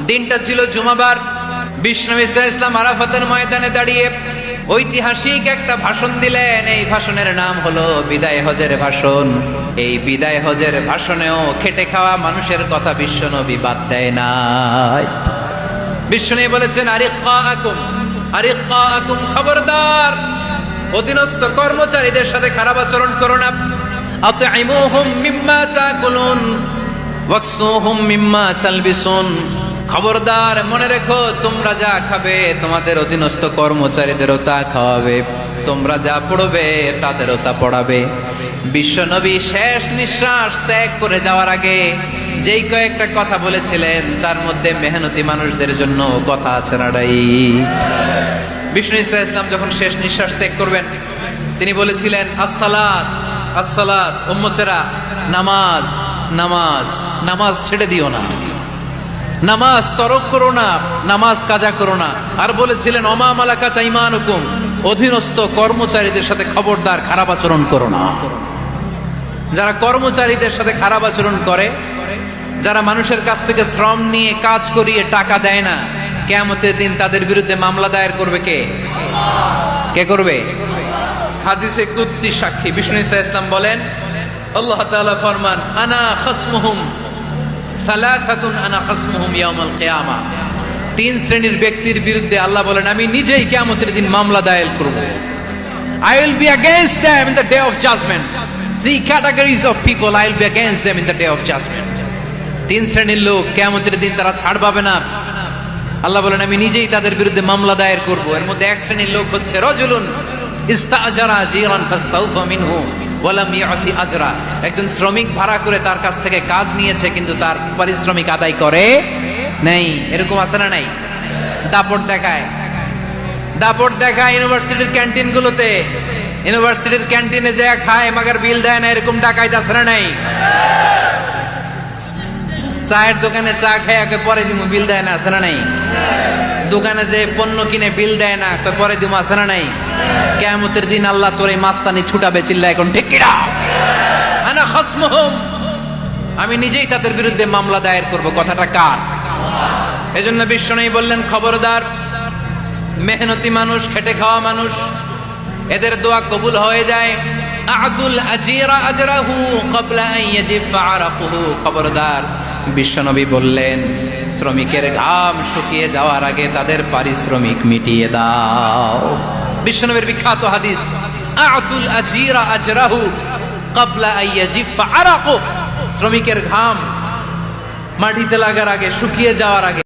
দিনটা ছিল জুমাবার। বিশ্বনবী সাল্লাল্লাহু আলাইহি ওয়াসাল্লাম আরাফাতের ময়দানে দাঁড়িয়ে ঐতিহাসিক একটা ভাষণ দিলেন। এই ভাষণের নাম হলো বিদায় হজের ভাষণ। এই বিদায় হজের ভাষণেও খেটে খাওয়া মানুষের কথা বিশ্বনবী বাদ দেয় নাই। বিশ্বনবী বলেছেন, আরিক্কাকুম আরিক্কাকুম, খবরদার অধীনস্থ কর্মচারীদের সাথে খারাপ আচরণ করো না। আতঈমুহুম মিম্মা তাকুলুন ওয়াকসুহুম মিম্মা তালবিসুন, খবরদার মনে রেখো, তোমরা যা খাবে তোমাদের অধীনস্থ কর্মচারীদেরও তা খাওয়াবে, তোমরা যা পড়বে তাদেরও তা পড়াবে। বিশ্বনবী শেষ নিঃশ্বাস ত্যাগ করে যাওয়ার আগে যেই কয়েকটা কথা বলেছিলেন তার মধ্যে মেহনতি মানুষদের জন্য কথা আছে না নাই? বিষ্ণু ইসা ইসলাম যখন শেষ নিঃশ্বাস ত্যাগ করবেন তিনি বলেছিলেন, আসসালাত আসসালাত, উম্মতেরা নামাজ নামাজ নামাজ ছেড়ে দিও না, নামাজ তরক করো না, নামাজ কাজা করো না। আর বলেছিলেন, অমা মালাকাত আইমানুকুম, অধীনস্থ কর্মচারীদের সাথে খবরদার খারাপ আচরণ করো না। যারা কর্মচারীদের সাথে খারাপ আচরণ করে, যারা মানুষের কাছ থেকে শ্রম নিয়ে কাজ করিয়ে টাকা দেয় না, কিয়ামতের দিন তাদের বিরুদ্ধে মামলা দায়ের করবে কে? কে করবে? হাদিসে কুদসি সাক্ষী বিষ্ণু ইসা ইসলাম বলেন, আল্লাহ তাআলা ফরমান, আনা খাসমুহুম সালাসাতুন আনা খাসমুহুম ইয়াউমাল কিয়ামা। তিন শ্রেণীর ব্যক্তির বিরুদ্ধে আল্লাহ বলেন, আমি নিজেই কিয়ামতের দিন মামলা দায়ের করব। I will be against them in the day of judgment. Three categories of people I will be against them in the day of judgment. তিন শ্রেণীর লোক কিয়ামতের দিন তারা ছাড় পাবে না। আল্লাহ বলেন, আমি নিজেই তাদের বিরুদ্ধে মামলা দায়ের করব। এর মধ্যে এক শ্রেণীর লোক হচ্ছে রাজুলুন ইস্তাজারা জিরান ফাস্তাউফা মিনহু ওয়ালাম ইয়াতি আজরা, একজন শ্রমিক ভাড়া করে তার কাছ থেকে কাজ নিয়েছে কিন্তু তার পারিশ্রমিক আদায় করে নাই। এরকম আছে না নাই? দাপট দেখায়, দাপট দেখায় ইউনিভার্সিটির ক্যান্টিনগুলোতে। ইউনিভার্সিটির ক্যান্টিনে যে খায় মাগার বিল দেয় না, এরকম ডাকাইত আছে না নাই? চায়ের দোকানে চা খেয়ে পরে দিমু, বিল দেয় না, আছে না নাই? দোকানে যে পণ্য কিনে বিল দেয় না, পরে দিমু, আছে না নাই? কিয়ামতের দিন আল্লাহ তোর এই মাস্তানি ছুটাবে, চিল্লা এখন ঠিক কিনা? আনা খাসমুহুম, আমি নিজেই তাদের বিরুদ্ধে মামলা দায়ের করব। কথাটা কার? এজন্য বিশ্বনবী বললেন, খবরদার মেহনতি মানুষ, খেটে খাওয়া মানুষ, এদের দোয়া কবুল হয়ে যায়। আতুল আজিরা আজরাহু ক্বাবলা আন ইয়াজিফা আরাকুহু, খবরদার বিশ্বনবী বললেন, শ্রমিকের ঘাম শুকিয়ে যাওয়ার আগে তাদের পারিশ্রমিক মিটিয়ে দাও। বিশ্বনবীর বিখ্যাত হাদিস, আতুল আজিরা আজরাহু ক্বাবলা আন ইয়াজিফা আরাকুহু, শ্রমিকের ঘাম মাটিতে লাগার আগে, শুকিয়ে যাওয়ার আগে